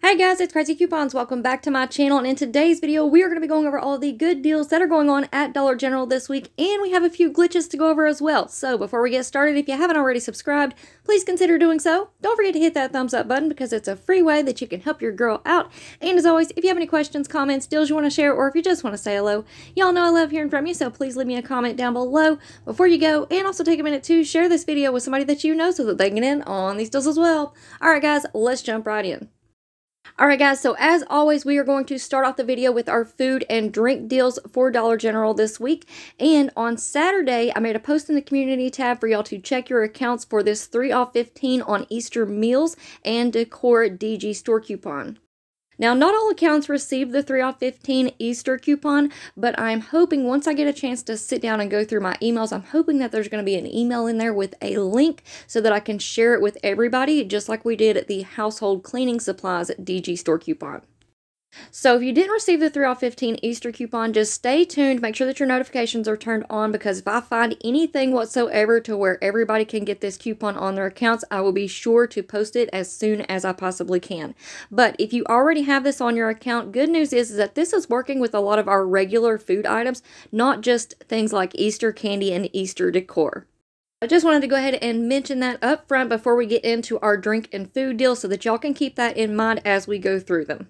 Hey guys, it's Craz-E Coupons. Welcome back to my channel, and in today's video we are going to be going over all the good deals that are going on at Dollar General this week, and we have a few glitches to go over as well. So before we get started, if you haven't already subscribed, please consider doing so. Don't forget to hit that thumbs up button because it's a free way that you can help your girl out. And as always, if you have any questions, comments, deals you want to share, or if you just want to say hello, y'all know I love hearing from you, so please leave me a comment down below before you go, and also take a minute to share this video with somebody that you know so that they can get in on these deals as well. Alright guys, let's jump right in. Alright guys, so as always, we are going to start off the video with our food and drink deals for Dollar General this week. And on Saturday, I made a post in the community tab for y'all to check your accounts for this 3 off 15 on Easter meals and decor DG store coupon. Now, not all accounts received the 3 off 15 Easter coupon, but I'm hoping once I get a chance to sit down and go through my emails, I'm hoping that there's going to be an email in there with a link so that I can share it with everybody, just like we did at the household cleaning supplies at DG store coupon. So if you didn't receive the 3 off 15 Easter coupon, just stay tuned. Make sure that your notifications are turned on, because if I find anything whatsoever to where everybody can get this coupon on their accounts, I will be sure to post it as soon as I possibly can. But if you already have this on your account, good news is that this is working with a lot of our regular food items, not just things like Easter candy and Easter decor. I just wanted to go ahead and mention that up front before we get into our drink and food deals so that y'all can keep that in mind as we go through them.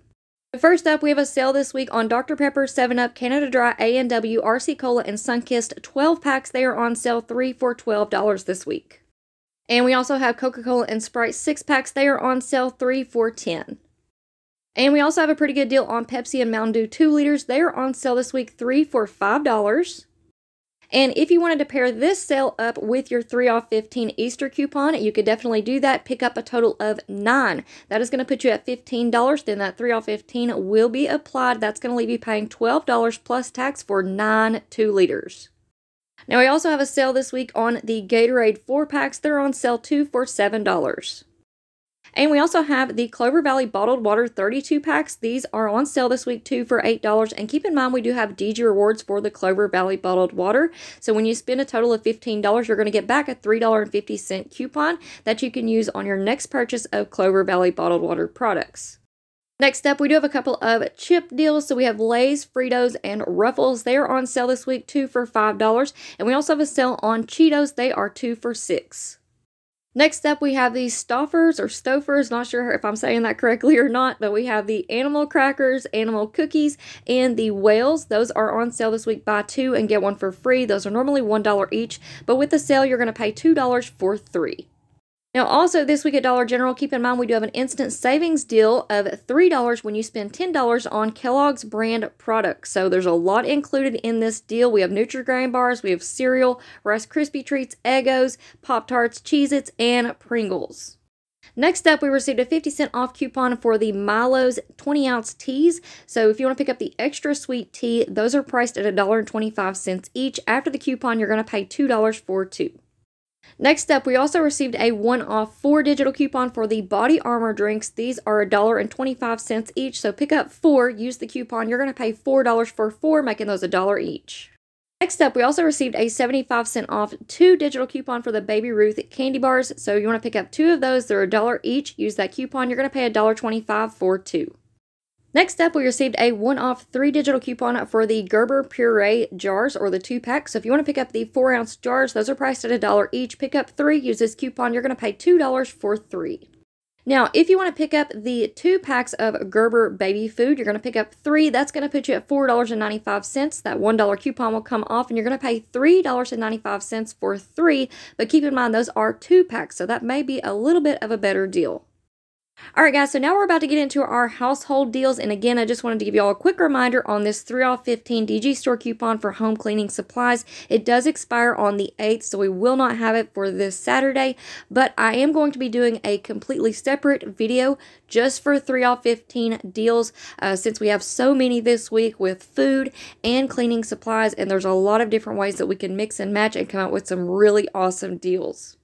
First up, we have a sale this week on Dr. Pepper, 7-Up, Canada Dry, A&W, RC Cola, and Sunkist 12 packs. They are on sale 3 for $12 this week. And we also have Coca-Cola and Sprite 6 packs. They are on sale 3 for $10. And we also have a pretty good deal on Pepsi and Mountain Dew 2 liters. They are on sale this week 3 for $5. And if you wanted to pair this sale up with your 3 off 15 Easter coupon, you could definitely do that. Pick up a total of 9. That is going to put you at $15. Then that 3 off 15 will be applied. That's going to leave you paying $12 plus tax for 9 2 liters. Now we also have a sale this week on the Gatorade 4 packs. They're on sale 2 for $7. And we also have the Clover Valley Bottled Water 32 packs. These are on sale this week too for $8. And keep in mind, we do have DG rewards for the Clover Valley Bottled Water. So when you spend a total of $15, you're going to get back a $3.50 coupon that you can use on your next purchase of Clover Valley Bottled Water products. Next up, we do have a couple of chip deals. So we have Lay's, Fritos, and Ruffles. They are on sale this week too for $5. And we also have a sale on Cheetos. They are 2 for $6. Next up, we have these Stouffer's or Stouffer's, not sure if I'm saying that correctly or not, but we have the animal crackers, animal cookies, and the whales. Those are on sale this week. Buy 2 and get 1 for free. Those are normally $1 each, but with the sale, you're going to pay $2 for 3. Now, also this week at Dollar General, keep in mind we do have an instant savings deal of $3 when you spend $10 on Kellogg's brand products. So there's a lot included in this deal. We have Nutri-Grain bars, we have cereal, Rice Krispie Treats, Eggos, Pop-Tarts, Cheez-Its, and Pringles. Next up, we received a 50-cent off coupon for the Milo's 20-ounce teas. So if you want to pick up the extra sweet tea, those are priced at $1.25 each. After the coupon, you're going to pay $2 for 2. Next up, we also received a 1-off 4 digital coupon for the Body Armor drinks. These are $1.25 each, so pick up 4, use the coupon. You're going to pay $4 for 4, making those $1 each. Next up, we also received a 75-cent off 2 digital coupon for the Baby Ruth candy bars. So you want to pick up 2 of those. They're $1 each. Use that coupon. You're going to pay $1.25 for 2. Next up, we received a 1-off 3 digital coupon for the Gerber Puree jars, or the 2-pack. So if you want to pick up the 4-ounce jars, those are priced at $1 each. Pick up 3, use this coupon. You're going to pay $2 for 3. Now, if you want to pick up the 2 packs of Gerber baby food, you're going to pick up 3. That's going to put you at $4.95. That $1 coupon will come off, and you're going to pay $3.95 for 3. But keep in mind, those are 2 packs, so that may be a little bit of a better deal. Alright guys, so now we're about to get into our household deals, and again, I just wanted to give you all a quick reminder on this 3 off 15 DG store coupon for home cleaning supplies. It does expire on the 8th, so we will not have it for this Saturday, but I am going to be doing a completely separate video just for 3 off 15 deals since we have so many this week with food and cleaning supplies, and there's a lot of different ways that we can mix and match and come up with some really awesome deals.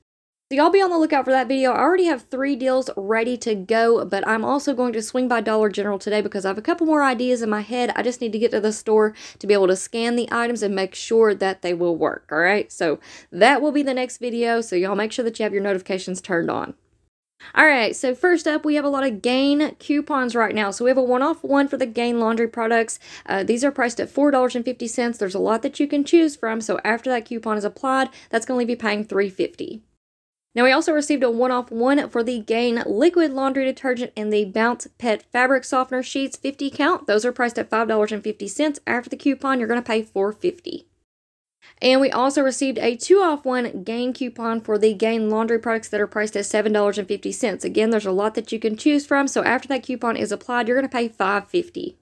So y'all be on the lookout for that video. I already have 3 deals ready to go, but I'm also going to swing by Dollar General today because I have a couple more ideas in my head. I just need to get to the store to be able to scan the items and make sure that they will work, alright? So that will be the next video, so y'all make sure that you have your notifications turned on. Alright, so first up, we have a lot of Gain coupons right now. So we have a one-off one for the Gain laundry products. These are priced at $4.50. There's a lot that you can choose from, so after that coupon is applied, that's going to leave you paying $3.50. Now, we also received a one-off one for the Gain liquid laundry detergent and the Bounce Pet fabric softener sheets, 50 count. Those are priced at $5.50. After the coupon, you're going to pay $4.50. And we also received a 2-off-1 Gain coupon for the Gain laundry products that are priced at $7.50. Again, there's a lot that you can choose from, so after that coupon is applied, you're going to pay $5.50.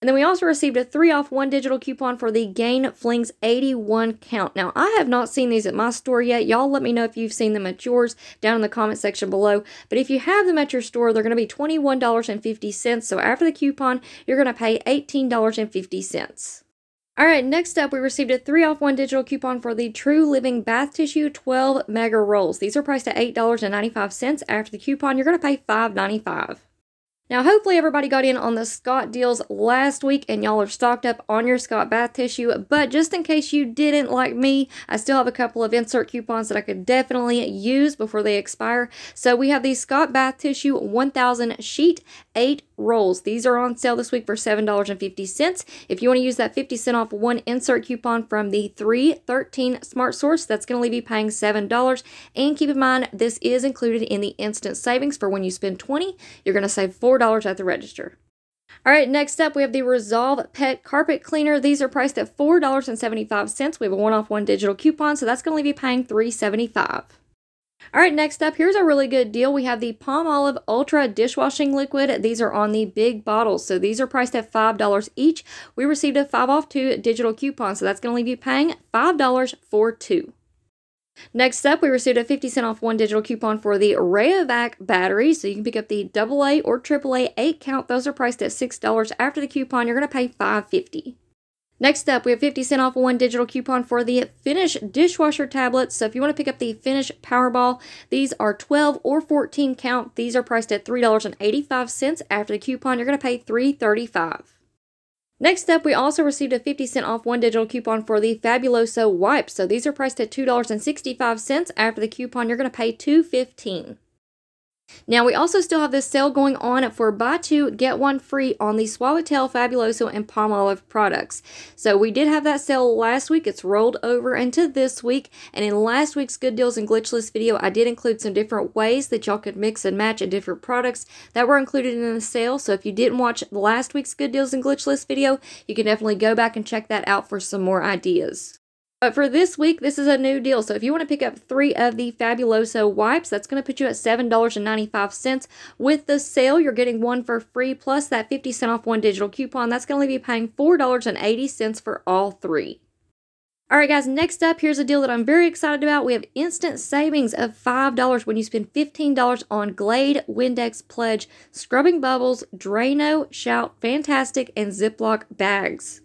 And then we also received a 3-off-1 digital coupon for the Gain Flings 81 count. Now, I have not seen these at my store yet. Y'all let me know if you've seen them at yours down in the comment section below. But if you have them at your store, they're going to be $21.50. So after the coupon, you're going to pay $18.50. Alright, next up, we received a 3-off-1 digital coupon for the True Living Bath Tissue 12 Mega Rolls. These are priced at $8.95. After the coupon, you're going to pay $5.95. Now, hopefully everybody got in on the Scott deals last week and y'all are stocked up on your Scott bath tissue, but just in case you didn't, like me, I still have a couple of insert coupons that I could definitely use before they expire. So we have the Scott bath tissue 1000 sheet, 8 rolls. These are on sale this week for $7.50. If you want to use that 50-cent off one insert coupon from the 313 Smart Source, that's going to leave you paying $7. And keep in mind, this is included in the instant savings for when you spend $20, you're going to save $4 at the register. Alright, next up we have the Resolve Pet Carpet Cleaner. These are priced at $4.75. We have a one-off-one digital coupon, so that's going to leave you paying $3.75. Alright, next up, here's a really good deal. We have the Palmolive Ultra Dishwashing Liquid. These are on the big bottles, so these are priced at $5 each. We received a 5-off-2 digital coupon, so that's going to leave you paying $5 for 2. Next up, we received a 50-cent off one digital coupon for the Rayovac Battery, so you can pick up the AA or AAA 8 count. Those are priced at $6. After the coupon, you're going to pay $5.50. Next up, we have 50-cent off one digital coupon for the Finish dishwasher tablets. So if you want to pick up the Finish Powerball, these are 12 or 14 count. These are priced at $3.85. After the coupon, you're going to pay $3.35. Next up, we also received a 50-cent off one digital coupon for the Fabuloso Wipes. So these are priced at $2.65. After the coupon, you're going to pay $2.15. Now, we also still have this sale going on for buy two, get one free on the Suavitel, Fabuloso, and Palmolive products. So we did have that sale last week. It's rolled over into this week. And in last week's Good Deals and Glitchless video, I did include some different ways that y'all could mix and match different products that were included in the sale. So if you didn't watch last week's Good Deals and Glitchless video, you can definitely go back and check that out for some more ideas. But for this week, this is a new deal. So if you want to pick up 3 of the Fabuloso wipes, that's going to put you at $7.95. With the sale, you're getting 1 for free, plus that 50-cent off one digital coupon. That's going to leave you paying $4.80 for all 3. Alright guys, next up, here's a deal that I'm very excited about. We have instant savings of $5 when you spend $15 on Glade Windex Pledge Scrubbing Bubbles, Drano, Shout, Fantastic, and Ziploc bags.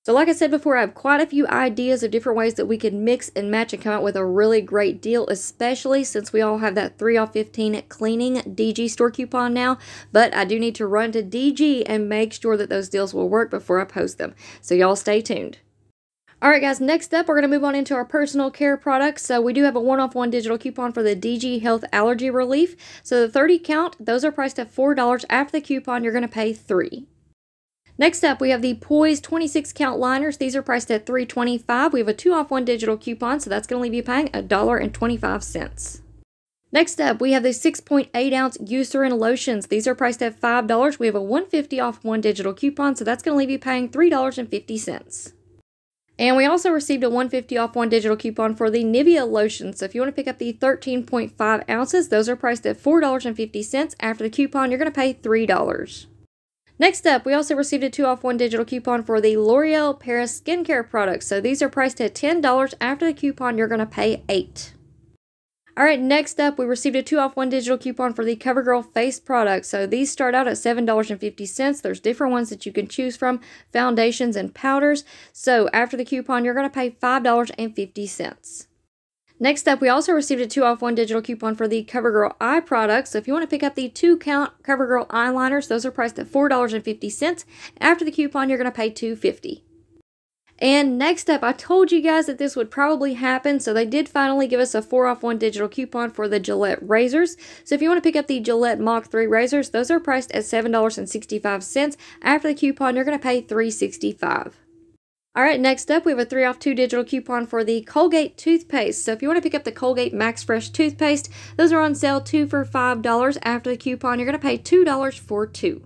So like I said before, I have quite a few ideas of different ways that we could mix and match and come out with a really great deal, especially since we all have that 3 off 15 cleaning DG store coupon now. But I do need to run to DG and make sure that those deals will work before I post them. So y'all stay tuned. Alright guys, next up we're going to move on into our personal care products. So we do have a one-off-one digital coupon for the DG Health Allergy Relief. So the 30 count, those are priced at $4. After the coupon, you're going to pay $3. Next up, we have the Poise 26 count liners. These are priced at $3.25. We have a 2-off-1 digital coupon, so that's going to leave you paying $1.25. Next up, we have the 6.8 ounce Eucerin lotions. These are priced at $5. We have a 150 off one digital coupon, so that's going to leave you paying $3.50. And we also received a 150 off one digital coupon for the Nivea lotion. So if you want to pick up the 13.5 ounces, those are priced at $4.50. After the coupon, you're going to pay $3. Next up, we also received a 2-off-1 digital coupon for the L'Oreal Paris skincare products. So these are priced at $10. After the coupon, you're going to pay $8. Alright, next up, we received a 2-off-1 digital coupon for the CoverGirl face products. So these start out at $7.50. There's different ones that you can choose from, foundations and powders. So after the coupon, you're going to pay $5.50. Next up, we also received a 2-off-1 digital coupon for the CoverGirl eye products. So if you want to pick up the 2-count CoverGirl eyeliners, those are priced at $4.50. After the coupon, you're going to pay $2.50. And next up, I told you guys that this would probably happen, so they did finally give us a 4-off-1 digital coupon for the Gillette Razors. So if you want to pick up the Gillette Mach 3 razors, those are priced at $7.65. After the coupon, you're going to pay $3.65. Alright, next up we have a 3-off-2 digital coupon for the Colgate Toothpaste. So if you want to pick up the Colgate Max Fresh Toothpaste, those are on sale 2 for $5. After the coupon, you're going to pay $2 for 2.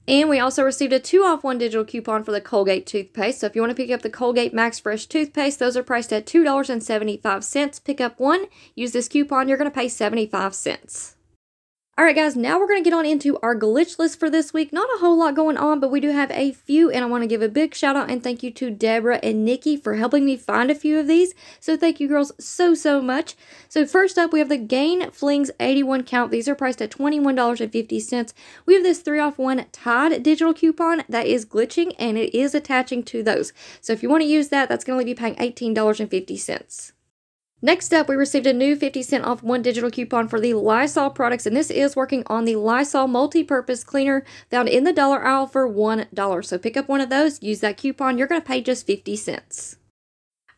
And we also received a 2-off-1 digital coupon for the Colgate Toothpaste. So if you want to pick up the Colgate Max Fresh Toothpaste, those are priced at $2.75. Pick up one, use this coupon, you're going to pay 75 cents. Alright guys, now we're going to get on into our glitch list for this week. Not a whole lot going on, but we do have a few, and I want to give a big shout out and thank you to Debra and Nikki for helping me find a few of these. So thank you girls so much. So first up, we have the Gain Flings 81 count. These are priced at $21.50. We have this 3-off-1 Tide digital coupon that is glitching, and it is attaching to those. So if you want to use that, that's going to be paying $18.50. Next up, we received a new 50% off 1 digital coupon for the Lysol products, and this is working on the Lysol multi-purpose cleaner found in the dollar aisle for $1. So pick up one of those, use that coupon, you're going to pay just 50 cents.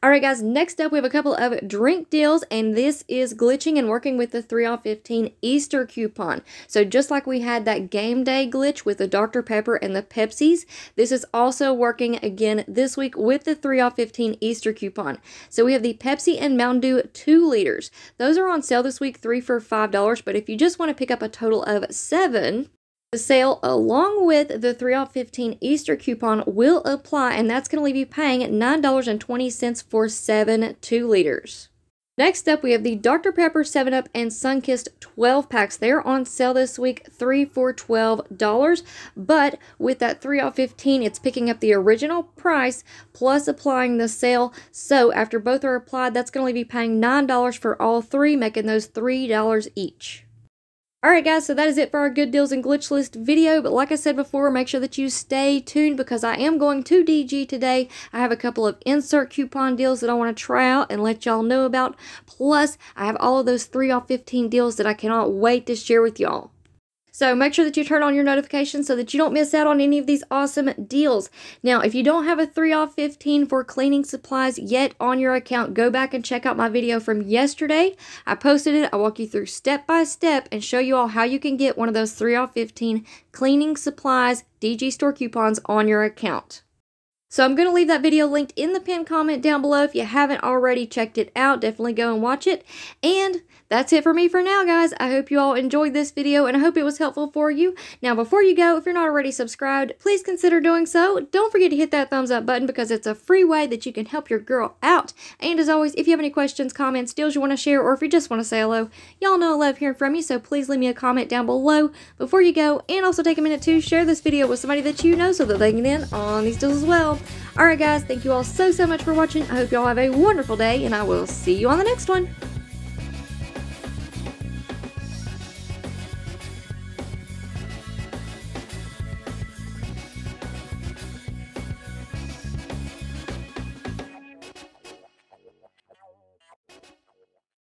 Alright guys, next up we have a couple of drink deals, and this is glitching and working with the 3-off-15 Easter coupon. So just like we had that game day glitch with the Dr. Pepper and the Pepsis, this is also working again this week with the 3-off-15 Easter coupon. So we have the Pepsi and Mountain Dew 2 liters. Those are on sale this week, 3 for $5, but if you just want to pick up a total of 7, the sale along with the 3-off-15 Easter coupon will apply, and that's going to leave you paying $9.20 for 7 2 liters. Next up, we have the Dr. Pepper 7-Up and Sunkist 12 packs. They're on sale this week, 3 for $12, but with that 3-off-15, it's picking up the original price plus applying the sale. So after both are applied, that's going to leave you paying $9 for all 3, making those $3 each. Alright guys, so that is it for our good deals and glitch list video, but like I said before, make sure that you stay tuned because I am going to DG today. I have a couple of insert coupon deals that I want to try out and let y'all know about, plus I have all of those 3-off-15 deals that I cannot wait to share with y'all. So make sure that you turn on your notifications so that you don't miss out on any of these awesome deals. Now, if you don't have a 3-off-15 for cleaning supplies yet on your account, go back and check out my video from yesterday. I posted it. I walk you through step by step and show you all how you can get one of those 3-off-15 cleaning supplies DG store coupons on your account. So I'm going to leave that video linked in the pinned comment down below. If you haven't already checked it out, definitely go and watch it. And that's it for me for now, guys. I hope you all enjoyed this video, and I hope it was helpful for you. Now, before you go, if you're not already subscribed, please consider doing so. Don't forget to hit that thumbs up button because it's a free way that you can help your girl out. And as always, if you have any questions, comments, deals you want to share, or if you just want to say hello, y'all know I love hearing from you, so please leave me a comment down below before you go. And also take a minute to share this video with somebody that you know so that they can get in on these deals as well. Alright guys, thank you all so much for watching. I hope you all have a wonderful day, and I will see you on the next one.